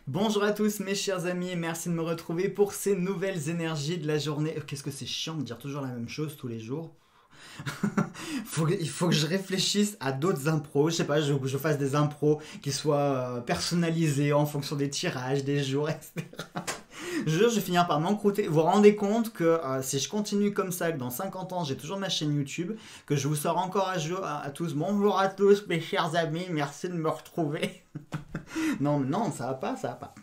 Bonjour à tous mes chers amis, merci de me retrouver pour ces nouvelles énergies de la journée. Qu'est-ce que c'est chiant de dire toujours la même chose tous les jours. Il faut que je réfléchisse à d'autres impros, je sais pas, je fasse des impros qui soient personnalisés en fonction des tirages, des jours, etc. Je jure, je vais finir par m'encrouter. Vous vous rendez compte que si je continue comme ça, que dans 50 ans j'ai toujours ma chaîne YouTube, que je vous sors encore à jour à tous. Bonjour à tous mes chers amis, merci de me retrouver. Non, non, ça va pas, ça va pas.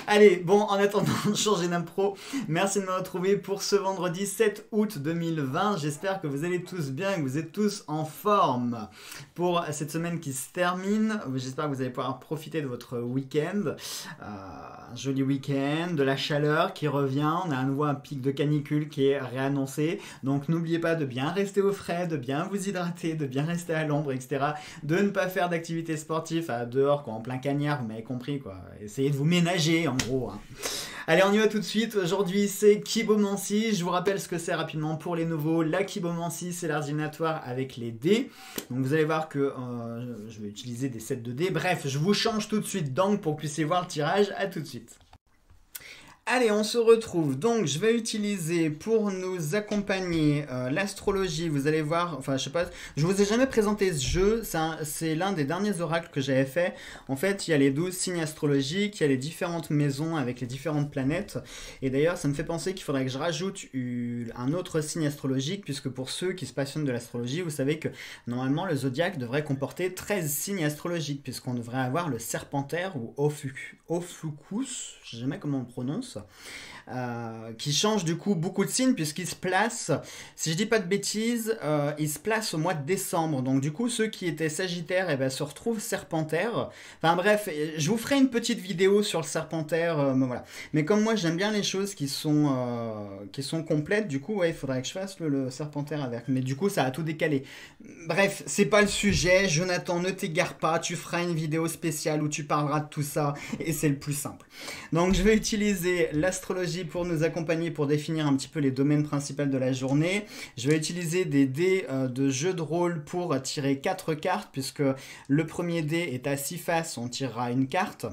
Allez, bon, en attendant de changer d'impro, merci de me retrouver pour ce vendredi 7 août 2020. J'espère que vous allez tous bien et que vous êtes tous en forme pour cette semaine qui se termine. J'espère que vous allez pouvoir profiter de votre week-end. Un joli week-end, de la chaleur qui revient. On a à nouveau un pic de canicule qui est réannoncé. Donc n'oubliez pas de bien rester au frais, de bien vous hydrater, de bien rester à l'ombre, etc. De ne pas faire d'activités sportives dehors, quoi, en plein cagnard, vous m'avez compris, quoi. Essayez de vous ménager, en gros. Hein. Allez, on y va tout de suite. Aujourd'hui, c'est Kibomancy. Je vous rappelle ce que c'est rapidement pour les nouveaux. La Kibomancy, c'est l'art divinatoire avec les dés. Donc vous allez voir que je vais utiliser des sets de dés. Bref, je vous change tout de suite d'angle pour que vous puissiez voir le tirage. À tout de suite. Allez, on se retrouve. Donc, je vais utiliser pour nous accompagner l'astrologie. Vous allez voir, enfin, je sais pas, je vous ai jamais présenté ce jeu. C'est l'un des derniers oracles que j'avais fait. En fait, il y a les 12 signes astrologiques, il y a les différentes maisons avec les différentes planètes. Et d'ailleurs, ça me fait penser qu'il faudrait que je rajoute un autre signe astrologique, puisque pour ceux qui se passionnent de l'astrologie, vous savez que normalement, le zodiaque devrait comporter 13 signes astrologiques, puisqu'on devrait avoir le serpentaire ou Ophiuchus, je sais jamais comment on le prononce. Qui change du coup beaucoup de signes puisqu'il se place, si je dis pas de bêtises, il se place au mois de décembre. Donc du coup ceux qui étaient sagittaires se retrouvent serpentaires. Enfin bref, je vous ferai une petite vidéo sur le serpentaire, mais voilà. Mais comme moi j'aime bien les choses qui sont complètes, du coup ouais, il faudrait que je fasse le serpentaire avec. Mais du coup ça a tout décalé. Bref, c'est pas le sujet. Jonathan, ne t'égare pas, tu feras une vidéo spéciale où tu parleras de tout ça et c'est le plus simple. Donc je vais utiliser l'astrologie pour nous accompagner pour définir un petit peu les domaines principaux de la journée. Je vais utiliser des dés de jeu de rôle pour tirer 4 cartes puisque le premier dé est à 6 faces, on tirera une carte.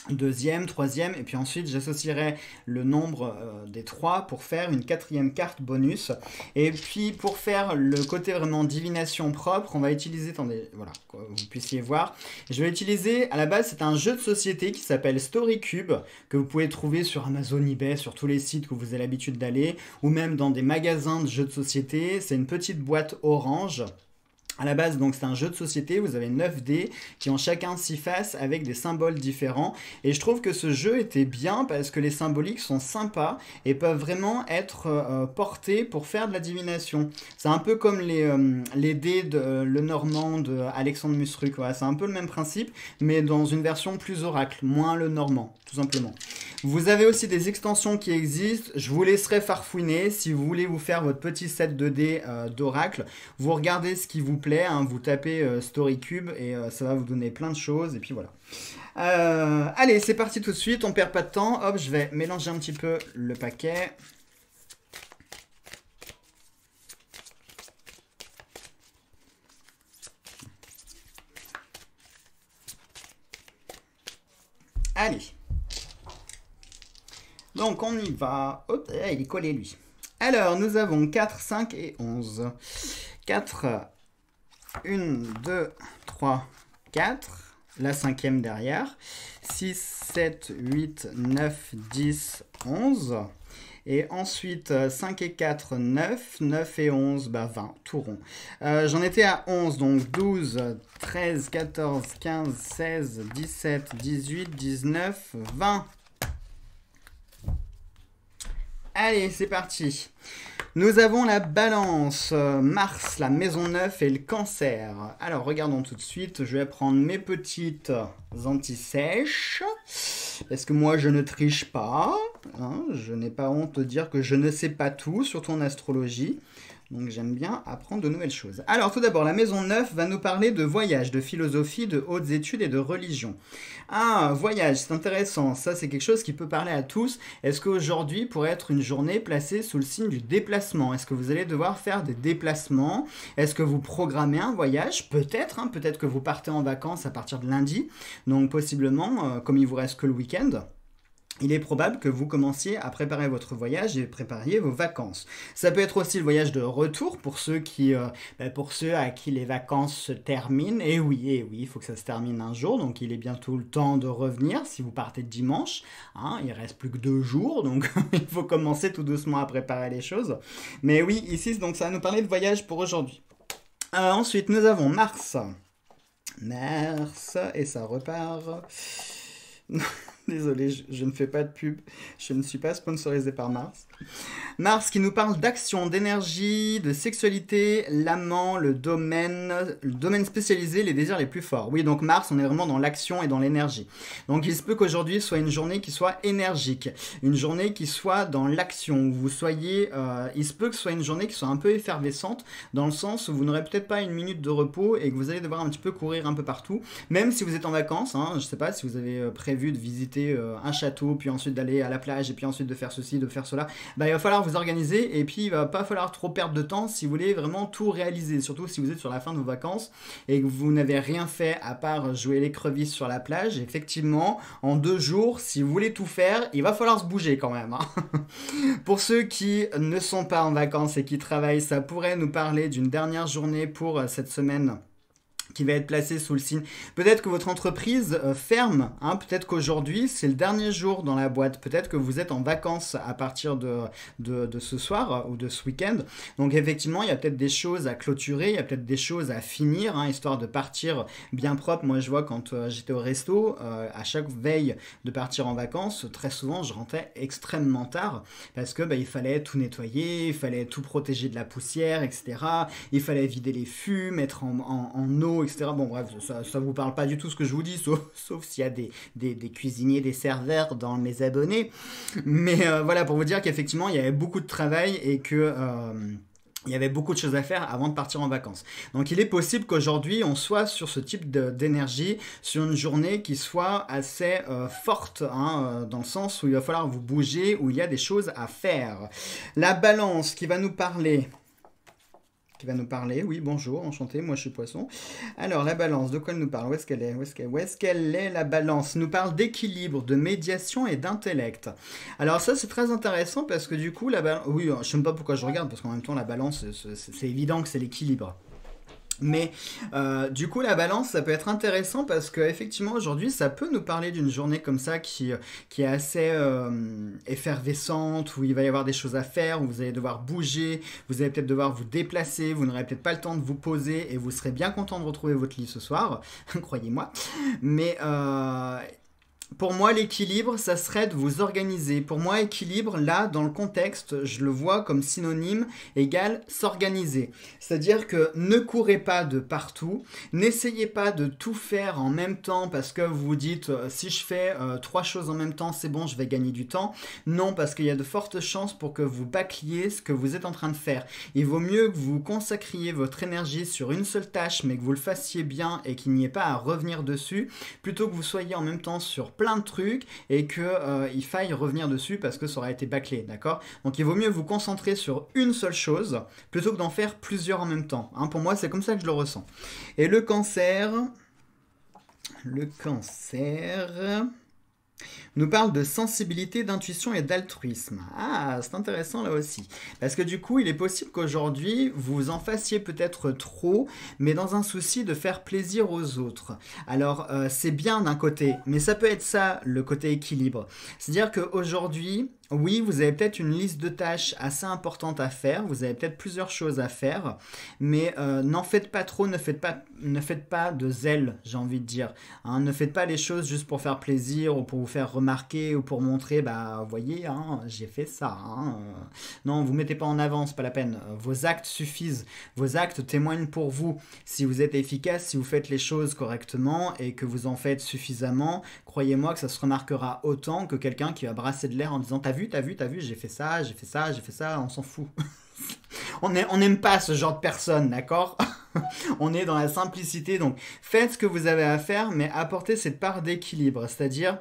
Deuxième, troisième, et puis ensuite j'associerai le nombre des 3 pour faire une 4e carte bonus. Et puis pour faire le côté vraiment divination propre, on va utiliser, attendez, voilà, que vous puissiez voir. Je vais utiliser, à la base c'est un jeu de société qui s'appelle StoryCube, que vous pouvez trouver sur Amazon, eBay, sur tous les sites que vous avez l'habitude d'aller, ou même dans des magasins de jeux de société. C'est une petite boîte orange. À la base, donc c'est un jeu de société, vous avez 9 dés qui ont chacun 6 faces avec des symboles différents. Et je trouve que ce jeu était bien parce que les symboliques sont sympas et peuvent vraiment être portés pour faire de la divination. C'est un peu comme les dés de Le Normand de Alexandre Musruc. Voilà, c'est un peu le même principe, mais dans une version plus oracle, moins Le Normand, tout simplement. Vous avez aussi des extensions qui existent, je vous laisserai farfouiner. Si vous voulez vous faire votre petit set de dés d'oracle, vous regardez ce qui vous plaît, hein, vous tapez StoryCube et ça va vous donner plein de choses, et puis voilà. Allez, c'est parti tout de suite, on perd pas de temps. Hop, je vais mélanger un petit peu le paquet. Allez. Donc on y va. Hop, il est collé lui. Alors, nous avons 4, 5 et 11. 4, 1, 2, 3, 4. La 5e derrière. 6, 7, 8, 9, 10, 11. Et ensuite, 5 et 4, 9. 9 et 11, 20, tout rond. J'en étais à 11, donc 12, 13, 14, 15, 16, 17, 18, 19, 20. Allez, c'est parti. Nous avons la balance, Mars, la maison 9 et le cancer. Alors, regardons tout de suite. Je vais prendre mes petites anti-sèches. Parce que moi, je ne triche pas. Hein, je n'ai pas honte de dire que je ne sais pas tout, surtout en astrologie. Donc j'aime bien apprendre de nouvelles choses. Alors tout d'abord, la maison 9 va nous parler de voyage, de philosophie, de hautes études et de religion. Ah, voyage, c'est intéressant. Ça, c'est quelque chose qui peut parler à tous. Est-ce qu'aujourd'hui pourrait être une journée placée sous le signe du déplacement? Est-ce que vous allez devoir faire des déplacements? Est-ce que vous programmez un voyage? Peut-être, hein, peut-être que vous partez en vacances à partir de lundi. Donc possiblement, comme il vous reste que le week-end, il est probable que vous commenciez à préparer votre voyage et prépariez vos vacances. Ça peut être aussi le voyage de retour pour ceux à qui les vacances se terminent. Et oui, il faut que ça se termine un jour, donc il est bientôt le temps de revenir si vous partez dimanche. Hein, il reste plus que 2 jours, donc il faut commencer tout doucement à préparer les choses. Mais oui, ici, donc ça va nous parler de voyage pour aujourd'hui. Ensuite, nous avons Mars. Mars, et ça repart... Désolé, je ne fais pas de pub, je ne suis pas sponsorisé par Mars. Mars qui nous parle d'action, d'énergie, de sexualité, l'amant, le domaine spécialisé, les désirs les plus forts. Oui, donc Mars, on est vraiment dans l'action et dans l'énergie. Donc il se peut qu'aujourd'hui soit une journée qui soit énergique, une journée qui soit dans l'action, où vous soyez... il se peut que ce soit une journée qui soit un peu effervescente, dans le sens où vous n'aurez peut-être pas une minute de repos et que vous allez devoir un petit peu courir un peu partout, même si vous êtes en vacances, hein, je ne sais pas si vous avez prévu de visiter un château, puis ensuite d'aller à la plage, et puis ensuite de faire ceci, de faire cela, bah, il va falloir vous organiser, et puis il va pas falloir trop perdre de temps si vous voulez vraiment tout réaliser, surtout si vous êtes sur la fin de vos vacances, et que vous n'avez rien fait à part jouer l'écrevisse sur la plage. Effectivement, en 2 jours, si vous voulez tout faire, il va falloir se bouger quand même. Hein. Pour ceux qui ne sont pas en vacances et qui travaillent, ça pourrait nous parler d'une dernière journée pour cette semaine qui va être placé sous le signe. Peut-être que votre entreprise ferme, hein, peut-être qu'aujourd'hui c'est le dernier jour dans la boîte, peut-être que vous êtes en vacances à partir de ce soir ou de ce week-end. Donc effectivement, il y a peut-être des choses à clôturer, il y a peut-être des choses à finir, hein, histoire de partir bien propre. Moi je vois quand j'étais au resto, à chaque veille de partir en vacances, très souvent je rentrais extrêmement tard parce que il fallait tout nettoyer, il fallait tout protéger de la poussière, etc. Il fallait vider les fûts, mettre en eau, etc. Bon bref, ça vous parle pas du tout ce que je vous dis, sauf s'il y a des cuisiniers, des serveurs dans mes abonnés. Mais voilà, pour vous dire qu'effectivement, il y avait beaucoup de travail et que... il y avait beaucoup de choses à faire avant de partir en vacances. Donc il est possible qu'aujourd'hui on soit sur ce type d'énergie, sur une journée qui soit assez forte, hein, dans le sens où il va falloir vous bouger, où il y a des choses à faire. La balance qui va nous parler... oui, bonjour, enchanté, moi je suis poisson. Alors, la balance, de quoi elle nous parle? Où est-ce qu'elle est? Où est-ce qu'elle est, la balance? Elle nous parle d'équilibre, de médiation et d'intellect. Alors ça, c'est très intéressant parce que du coup, la balance... Oui, je ne sais même pas pourquoi je regarde, parce qu'en même temps, la balance, c'est évident que c'est l'équilibre. Mais du coup, la balance, ça peut être intéressant parce qu'effectivement, aujourd'hui, ça peut nous parler d'une journée comme ça qui est assez effervescente, où il va y avoir des choses à faire, où vous allez devoir bouger, vous allez peut-être devoir vous déplacer, vous n'aurez peut-être pas le temps de vous poser et vous serez bien content de retrouver votre lit ce soir, croyez-moi. Mais... pour moi, l'équilibre, ça serait de vous organiser. Pour moi, équilibre, là, dans le contexte, je le vois comme synonyme égale s'organiser. C'est-à-dire que ne courez pas de partout, n'essayez pas de tout faire en même temps parce que vous vous dites, si je fais 3 choses en même temps, c'est bon, je vais gagner du temps. Non, parce qu'il y a de fortes chances pour que vous bâcliez ce que vous êtes en train de faire. Il vaut mieux que vous consacriez votre énergie sur une seule tâche, mais que vous le fassiez bien et qu'il n'y ait pas à revenir dessus, plutôt que vous soyez en même temps sur plein de trucs et qu'il faille revenir dessus parce que ça aurait été bâclé, d'accord? Donc il vaut mieux vous concentrer sur une seule chose plutôt que d'en faire plusieurs en même temps. Hein, pour moi, c'est comme ça que je le ressens. Et le cancer nous parle de sensibilité, d'intuition et d'altruisme. Ah, c'est intéressant là aussi. Parce que du coup, il est possible qu'aujourd'hui, vous en fassiez peut-être trop, mais dans un souci de faire plaisir aux autres. Alors, c'est bien d'un côté, mais ça peut être ça, le côté équilibre. C'est-à-dire qu'aujourd'hui... oui, vous avez peut-être une liste de tâches assez importante à faire, vous avez peut-être plusieurs choses à faire, mais n'en faites pas trop, ne faites pas de zèle, j'ai envie de dire. Hein, ne faites pas les choses juste pour faire plaisir ou pour vous faire remarquer ou pour montrer, vous voyez, hein, j'ai fait ça. Hein, non, vous ne mettez pas en avant, c'est pas la peine. Vos actes suffisent, vos actes témoignent pour vous. Si vous êtes efficace, si vous faites les choses correctement et que vous en faites suffisamment, croyez-moi que ça se remarquera autant que quelqu'un qui va brasser de l'air en disant t'as vu, j'ai fait ça, on s'en fout. On n'aime pas ce genre de personnes, d'accord? On est dans la simplicité, donc faites ce que vous avez à faire, mais apportez cette part d'équilibre, c'est-à-dire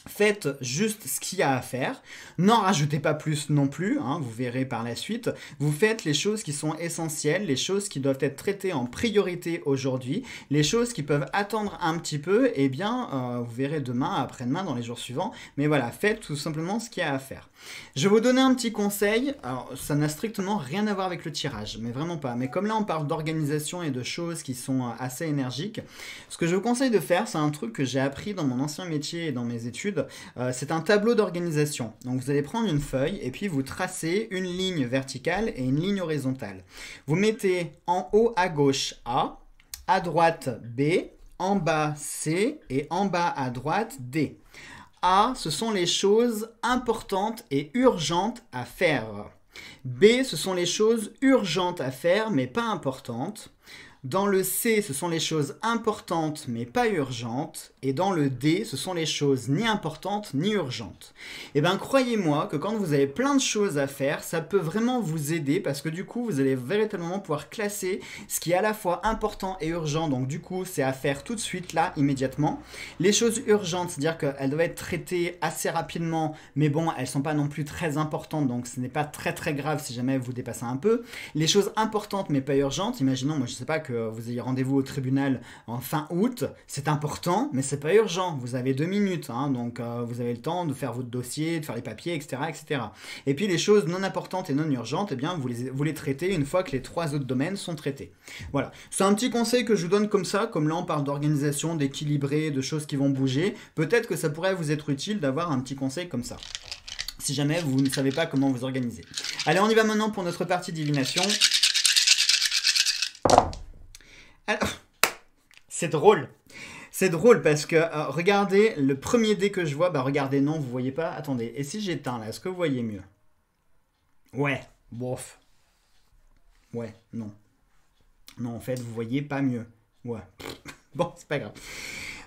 faites juste ce qu'il y a à faire, n'en rajoutez pas plus non plus, hein, vous verrez par la suite. Vous faites les choses qui sont essentielles, les choses qui doivent être traitées en priorité aujourd'hui, les choses qui peuvent attendre un petit peu, eh bien, vous verrez demain, après-demain, dans les jours suivants. Mais voilà, faites tout simplement ce qu'il y a à faire. Je vais vous donner un petit conseil, alors ça n'a strictement rien à voir avec le tirage, mais vraiment pas. Mais comme là on parle d'organisation et de choses qui sont assez énergiques, ce que je vous conseille de faire, c'est un truc que j'ai appris dans mon ancien métier et dans mes études, c'est un tableau d'organisation. Donc vous allez prendre une feuille et puis vous tracez une ligne verticale et une ligne horizontale. Vous mettez en haut à gauche A, à droite B, en bas C et en bas à droite D. A, ce sont les choses importantes et urgentes à faire. B, ce sont les choses urgentes à faire mais pas importantes. Dans le C, ce sont les choses importantes mais pas urgentes. Et dans le D, ce sont les choses ni importantes ni urgentes. Et bien croyez-moi que quand vous avez plein de choses à faire, ça peut vraiment vous aider parce que du coup, vous allez véritablement pouvoir classer ce qui est à la fois important et urgent. Donc du coup, c'est à faire tout de suite là, immédiatement. Les choses urgentes, c'est-à-dire qu'elles doivent être traitées assez rapidement, mais bon, elles ne sont pas non plus très importantes, donc ce n'est pas très très grave si jamais vous dépassez un peu. Les choses importantes mais pas urgentes, imaginons, moi je ne sais pas que vous ayez rendez-vous au tribunal en fin août, c'est important, mais c'est pas urgent. Vous avez 2 minutes, hein, donc vous avez le temps de faire votre dossier, de faire les papiers, etc., etc. Et puis les choses non importantes et non urgentes, eh bien vous les traitez une fois que les 3 autres domaines sont traités. Voilà, c'est un petit conseil que je vous donne comme ça, comme là on parle d'organisation, d'équilibrer, de choses qui vont bouger. Peut-être que ça pourrait vous être utile d'avoir un petit conseil comme ça, si jamais vous ne savez pas comment vous organiser. Allez, on y va maintenant pour notre partie divination. Alors, c'est drôle. C'est drôle parce que, regardez, le premier dé que je vois, bah regardez, non, vous voyez pas. Attendez, et si j'éteins là, est-ce que vous voyez mieux? Ouais, bof. Ouais, non. Non, en fait, vous voyez pas mieux. Ouais. Bon, c'est pas grave.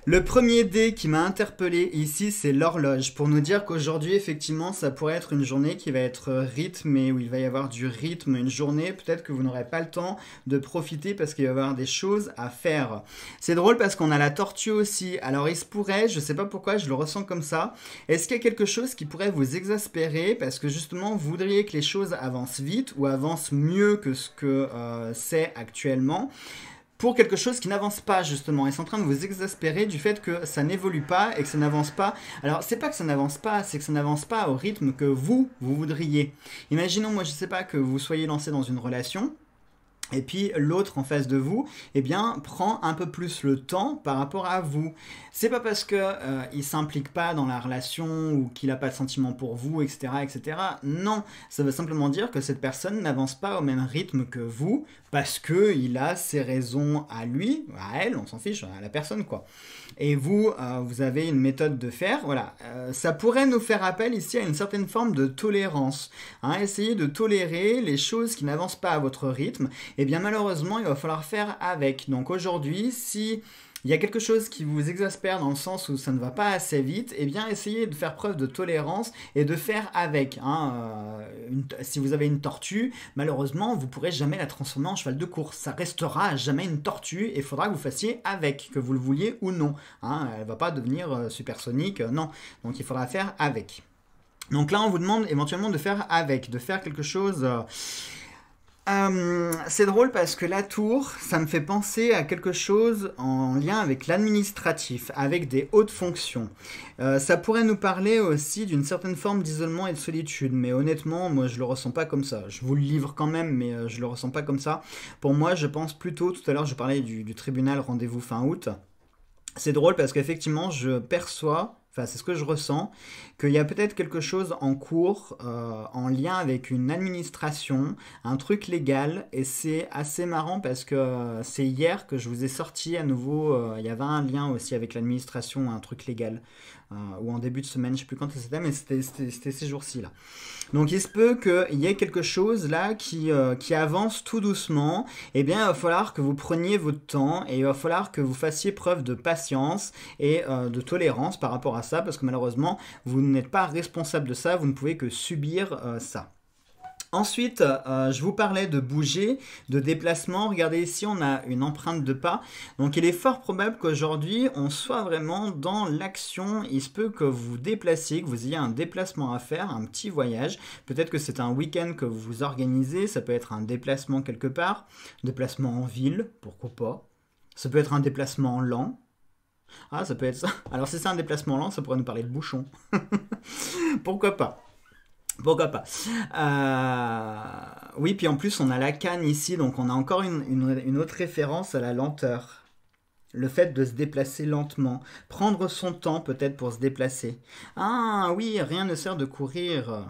Le premier dé qui m'a interpellé ici, c'est l'horloge, pour nous dire qu'aujourd'hui, effectivement, ça pourrait être une journée qui va être rythmée, où il va y avoir du rythme, une journée, peut-être que vous n'aurez pas le temps de profiter parce qu'il va y avoir des choses à faire. C'est drôle parce qu'on a la tortue aussi, alors il se pourrait, je sais pas pourquoi, je le ressens comme ça, est-ce qu'il y a quelque chose qui pourrait vous exaspérer parce que justement, vous voudriez que les choses avancent vite ou avancent mieux que ce que c'est actuellement ? Pour quelque chose qui n'avance pas justement, et c'est en train de vous exaspérer du fait que ça n'évolue pas et que ça n'avance pas. Alors c'est pas que ça n'avance pas, c'est que ça n'avance pas au rythme que vous voudriez. Imaginons, moi je sais pas, que vous soyez lancé dans une relation, et puis l'autre en face de vous, eh bien, prend un peu plus le temps par rapport à vous. C'est pas parce que il s'implique pas dans la relation ou qu'il a pas de sentiment pour vous, etc., etc. Non, ça veut simplement dire que cette personne n'avance pas au même rythme que vous parce que il a ses raisons à lui, à elle, on s'en fiche, à la personne quoi. Et vous, vous avez une méthode de faire, voilà. Ça pourrait nous faire appel ici à une certaine forme de tolérance. Hein, essayez de tolérer les choses qui n'avancent pas à votre rythme. Eh bien malheureusement, il va falloir faire avec. Donc aujourd'hui, si il y a quelque chose qui vous exaspère dans le sens où ça ne va pas assez vite, eh bien essayez de faire preuve de tolérance et de faire avec. Hein. Si vous avez une tortue, malheureusement, vous ne pourrez jamais la transformer en cheval de course. Ça restera à jamais une tortue et il faudra que vous fassiez avec, que vous le vouliez ou non. Hein. Elle ne va pas devenir supersonique, non. Donc il faudra faire avec. Donc là, on vous demande éventuellement de faire avec, de faire quelque chose... c'est drôle parce que la tour, ça me fait penser à quelque chose en lien avec l'administratif, avec des hautes fonctions. Ça pourrait nous parler aussi d'une certaine forme d'isolement et de solitude, mais honnêtement, moi je le ressens pas comme ça. Je vous le livre quand même, mais je le ressens pas comme ça. Pour moi, je pense plutôt, tout à l'heure je parlais du tribunal rendez-vous fin août. C'est drôle parce qu'effectivement, je perçois... Enfin, c'est ce que je ressens, qu'il y a peut-être quelque chose en cours, en lien avec une administration, un truc légal, et c'est assez marrant parce que c'est hier que je vous ai sorti à nouveau, il y avait un lien aussi avec l'administration, un truc légal, ou en début de semaine, je ne sais plus quand c'était, mais c'était ces jours-ci là. Donc il se peut qu'il y ait quelque chose là qui avance tout doucement, et bien il va falloir que vous preniez votre temps, et il va falloir que vous fassiez preuve de patience et de tolérance par rapport à ça, parce que malheureusement, vous n'êtes pas responsable de ça, vous ne pouvez que subir ça. Ensuite, je vous parlais de bouger, de déplacement. Regardez ici, on a une empreinte de pas. Donc il est fort probable qu'aujourd'hui, on soit vraiment dans l'action. Il se peut que vous vous déplaciez, que vous ayez un déplacement à faire, un petit voyage. Peut-être que c'est un week-end que vous vous organisez. Ça peut être un déplacement quelque part. Déplacement en ville, pourquoi pas. Ça peut être un déplacement lent. Ah, ça peut être ça. Alors si c'est un déplacement lent, ça pourrait nous parler de bouchon. Pourquoi pas? Pourquoi pas? Oui, puis en plus, on a la canne ici, donc on a encore une autre référence à la lenteur. Le fait de se déplacer lentement. Prendre son temps, peut-être, pour se déplacer. Ah oui, rien ne sert de courir.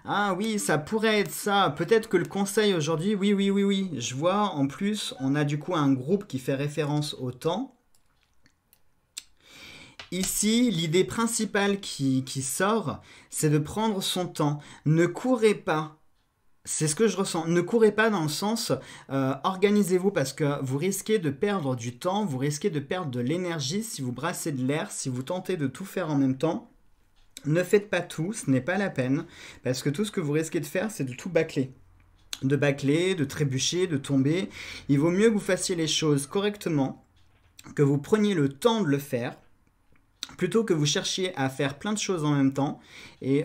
Ah oui, ça pourrait être ça. Peut-être que le conseil aujourd'hui, oui, oui, oui, oui. Je vois, en plus, on a du coup un groupe qui fait référence au temps. Ici, l'idée principale qui sort, c'est de prendre son temps. Ne courez pas. C'est ce que je ressens. Ne courez pas dans le sens, organisez-vous parce que vous risquez de perdre du temps, vous risquez de perdre de l'énergie si vous brassez de l'air, si vous tentez de tout faire en même temps. Ne faites pas tout, ce n'est pas la peine, parce que tout ce que vous risquez de faire, c'est de tout bâcler. De bâcler, de trébucher, de tomber. Il vaut mieux que vous fassiez les choses correctement, que vous preniez le temps de le faire, plutôt que vous cherchiez à faire plein de choses en même temps et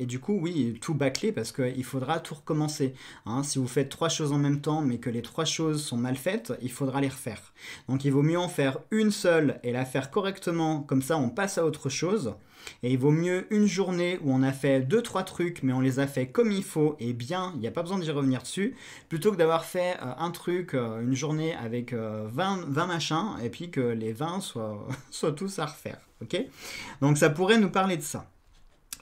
du coup oui tout bâcler parce qu'il faudra tout recommencer hein. Si vous faites 3 choses en même temps mais que les 3 choses sont mal faites, il faudra les refaire. Donc il vaut mieux en faire une seule et la faire correctement, comme ça on passe à autre chose. Et il vaut mieux une journée où on a fait 2-3 trucs mais on les a fait comme il faut et bien, il n'y a pas besoin d'y revenir dessus, plutôt que d'avoir fait un truc, une journée avec 20 machins et puis que les 20 soient tous à refaire. Okay, donc ça pourrait nous parler de ça.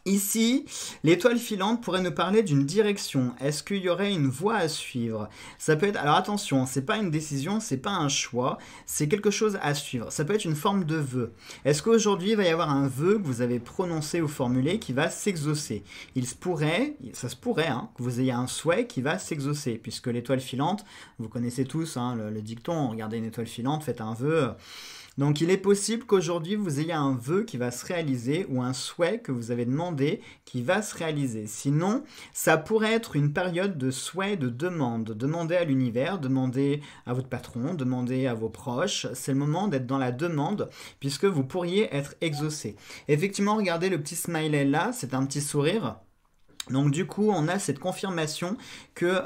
Ici, l'étoile filante pourrait nous parler d'une direction. Est-ce qu'il y aurait une voie à suivre? Ça peut être. Alors attention, c'est pas une décision, c'est pas un choix, c'est quelque chose à suivre. Ça peut être une forme de vœu. Est-ce qu'aujourd'hui il va y avoir un vœu que vous avez prononcé ou formulé qui va s'exaucer? Ça se pourrait, hein, que vous ayez un souhait qui va s'exaucer, puisque l'étoile filante, vous connaissez tous hein, le dicton. Regardez une étoile filante, faites un vœu. Donc il est possible qu'aujourd'hui vous ayez un vœu qui va se réaliser ou un souhait que vous avez demandé qui va se réaliser. Sinon, ça pourrait être une période de souhait, de demande. Demandez à l'univers, demandez à votre patron, demandez à vos proches. C'est le moment d'être dans la demande puisque vous pourriez être exaucé. Effectivement, regardez le petit smiley là, c'est un petit sourire. Donc du coup, on a cette confirmation que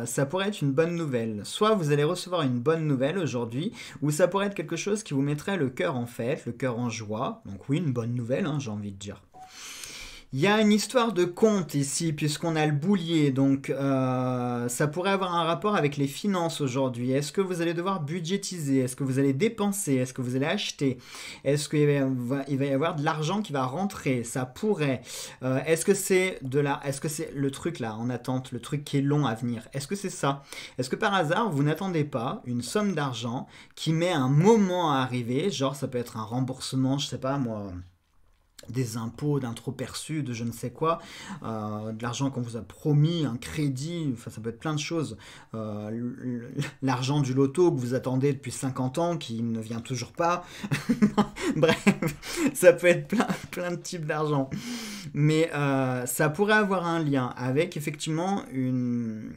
ça pourrait être une bonne nouvelle. Soit vous allez recevoir une bonne nouvelle aujourd'hui, ou ça pourrait être quelque chose qui vous mettrait le cœur en fête, le cœur en joie. Donc oui, une bonne nouvelle, hein, j'ai envie de dire. Il y a une histoire de compte ici, puisqu'on a le boulier, donc ça pourrait avoir un rapport avec les finances aujourd'hui. Est-ce que vous allez devoir budgétiser? Est-ce que vous allez dépenser? Est-ce que vous allez acheter? Est-ce qu'il va y avoir de l'argent qui va rentrer? Ça pourrait. Est-ce que c'est le truc là en attente, le truc qui est long à venir? Est-ce que c'est ça? Est-ce que par hasard, vous n'attendez pas une somme d'argent qui met un moment à arriver? Genre, ça peut être un remboursement, je sais pas moi, des impôts, d'un trop perçu, de je ne sais quoi, de l'argent qu'on vous a promis, un crédit, enfin ça peut être plein de choses, l'argent du loto que vous attendez depuis 50 ans qui ne vient toujours pas, bref, ça peut être plein de types d'argent, mais ça pourrait avoir un lien avec effectivement une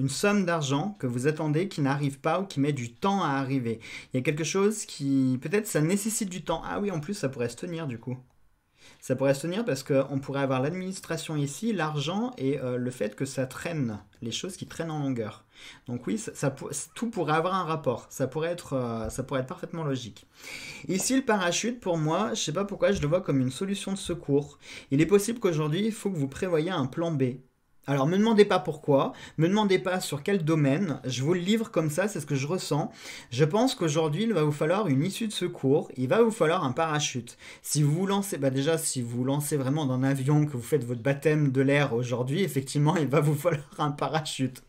somme d'argent que vous attendez qui n'arrive pas ou qui met du temps à arriver. Il y a quelque chose qui, peut-être ça nécessite du temps. Ah oui, en plus ça pourrait se tenir du coup. Ça pourrait se tenir parce qu'on pourrait avoir l'administration ici, l'argent et le fait que ça traîne, les choses qui traînent en longueur. Donc oui, tout pourrait avoir un rapport. Ça pourrait être parfaitement logique. Ici, le parachute, pour moi, je ne sais pas pourquoi je le vois comme une solution de secours. Il est possible qu'aujourd'hui, il faut que vous prévoyiez un plan B. Alors, me demandez pas pourquoi, me demandez pas sur quel domaine, je vous le livre comme ça, c'est ce que je ressens. Je pense qu'aujourd'hui, il va vous falloir une issue de secours, il va vous falloir un parachute. Si vous vous lancez, déjà, si vous vous lancez vraiment d'un avion, que vous faites votre baptême de l'air aujourd'hui, effectivement, il va vous falloir un parachute.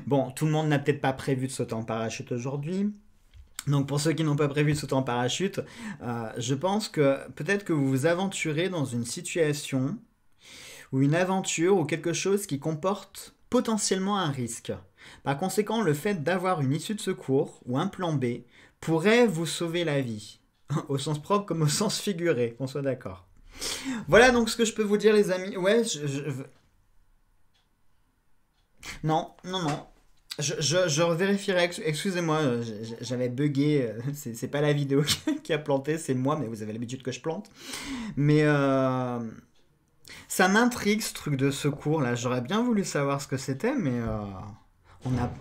Bon, tout le monde n'a peut-être pas prévu de sauter en parachute aujourd'hui. Donc pour ceux qui n'ont pas prévu de sauter en parachute, je pense que peut-être que vous vous aventurez dans une situation ou une aventure ou quelque chose qui comporte potentiellement un risque. Par conséquent, le fait d'avoir une issue de secours ou un plan B pourrait vous sauver la vie, au sens propre comme au sens figuré, qu'on soit d'accord. Voilà donc ce que je peux vous dire les amis. Ouais, non, non, non. Je vérifierai, excusez-moi, j'avais bugué, c'est pas la vidéo qui a planté, c'est moi, mais vous avez l'habitude que je plante. Mais ça m'intrigue ce truc de secours là, j'aurais bien voulu savoir ce que c'était, mais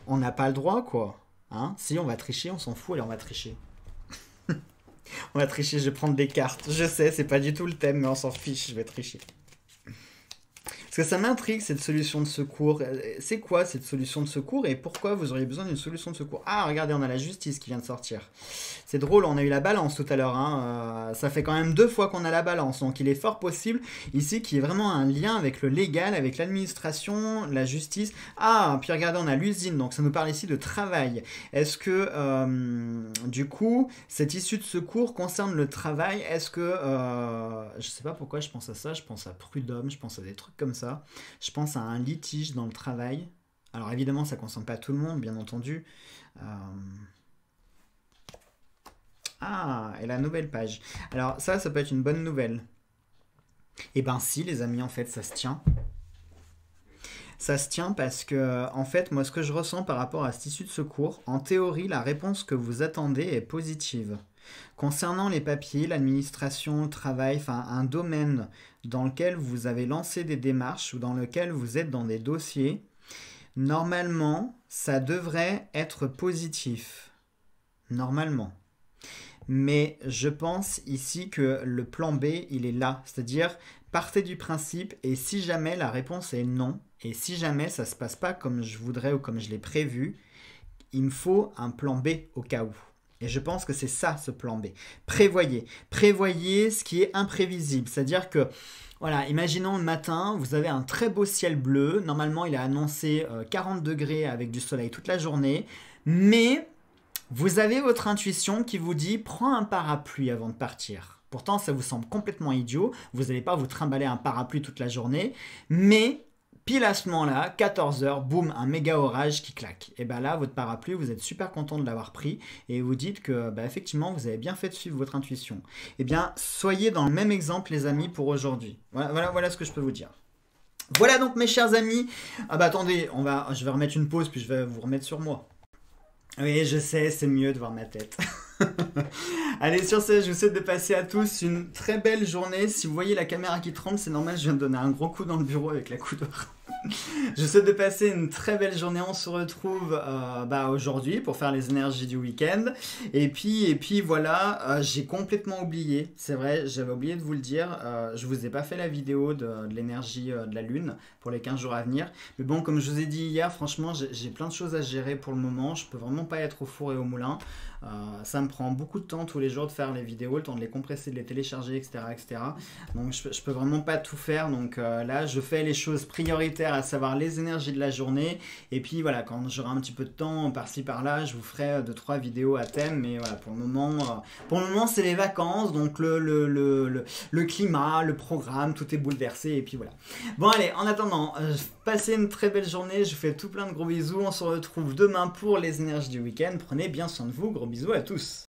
on n'a pas le droit quoi. Hein? Si on va tricher, on s'en fout, allez on va tricher. On va tricher, je vais prendre des cartes. Je sais, c'est pas du tout le thème, mais on s'en fiche, je vais tricher. Parce que ça m'intrigue cette solution de secours. C'est quoi cette solution de secours et pourquoi vous auriez besoin d'une solution de secours? Ah, regardez, on a la justice qui vient de sortir. C'est drôle, on a eu la balance tout à l'heure. Hein. Ça fait quand même 2 fois qu'on a la balance. Donc il est fort possible ici qu'il y ait vraiment un lien avec le légal, avec l'administration, la justice. Ah, puis regardez, on a l'usine. Donc ça nous parle ici de travail. Est-ce que, du coup, cette issue de secours concerne le travail? Est-ce que... je sais pas pourquoi je pense à ça. Je pense à prud'homme, je pense à des trucs comme ça. Je pense à un litige dans le travail. Alors évidemment, ça ne concerne pas tout le monde, bien entendu. Ah, et la nouvelle page. Alors ça peut être une bonne nouvelle. Eh ben si, les amis, en fait, ça se tient. Ça se tient parce que, en fait, moi, ce que je ressens par rapport à cette issue de secours, en théorie, la réponse que vous attendez est positive. Concernant les papiers, l'administration, le travail, enfin un domaine dans lequel vous avez lancé des démarches ou dans lequel vous êtes dans des dossiers, normalement, ça devrait être positif. Normalement. Mais je pense ici que le plan B, il est là. C'est-à-dire, partez du principe et si jamais la réponse est non, et si jamais ça ne se passe pas comme je voudrais ou comme je l'ai prévu, il me faut un plan B au cas où. Et je pense que c'est ça, ce plan B. Prévoyez. Prévoyez ce qui est imprévisible. C'est-à-dire que, voilà, imaginons le matin, vous avez un très beau ciel bleu. Normalement, il est annoncé 40 degrés avec du soleil toute la journée. Mais vous avez votre intuition qui vous dit « Prends un parapluie avant de partir ». Pourtant, ça vous semble complètement idiot. Vous n'allez pas vous trimballer un parapluie toute la journée. Mais... pile à ce moment-là, 14h, boum, un méga orage qui claque. Et bien là, votre parapluie, vous êtes super content de l'avoir pris et vous dites que, effectivement, vous avez bien fait de suivre votre intuition. Eh bien, soyez dans le même exemple, les amis, pour aujourd'hui. Voilà ce que je peux vous dire. Voilà donc, mes chers amis. Ah bah attendez, je vais remettre une pause, puis je vais vous remettre sur moi. Oui, je sais, c'est mieux de voir ma tête. Allez, sur ce, je vous souhaite de passer à tous une très belle journée. Si vous voyez la caméra qui tremble, c'est normal, je viens de donner un gros coup dans le bureau avec la coudoir. Je vous souhaite de passer une très belle journée. On se retrouve aujourd'hui pour faire les énergies du week-end. Et puis voilà, j'ai complètement oublié. C'est vrai, j'avais oublié de vous le dire. Je vous ai pas fait la vidéo de l'énergie de la lune pour les 15 jours à venir. Mais bon, comme je vous ai dit hier, franchement, j'ai plein de choses à gérer pour le moment. Je peux vraiment pas être au four et au moulin. Ça me prend beaucoup de temps tous les jours de faire les vidéos, le temps de les compresser, de les télécharger, etc. etc. Donc je peux vraiment pas tout faire. Donc là, je fais les choses prioritaires, à savoir les énergies de la journée. Et puis voilà, quand j'aurai un petit peu de temps par-ci par-là, je vous ferai 2-3 vidéos à thème. Mais voilà, pour le moment, c'est les vacances. Donc le climat, le programme, tout est bouleversé. Et puis voilà. Bon allez, en attendant, passez une très belle journée. Je vous fais tout plein de gros bisous. On se retrouve demain pour les énergies du week-end. Prenez bien soin de vous. Gros bisous à tous.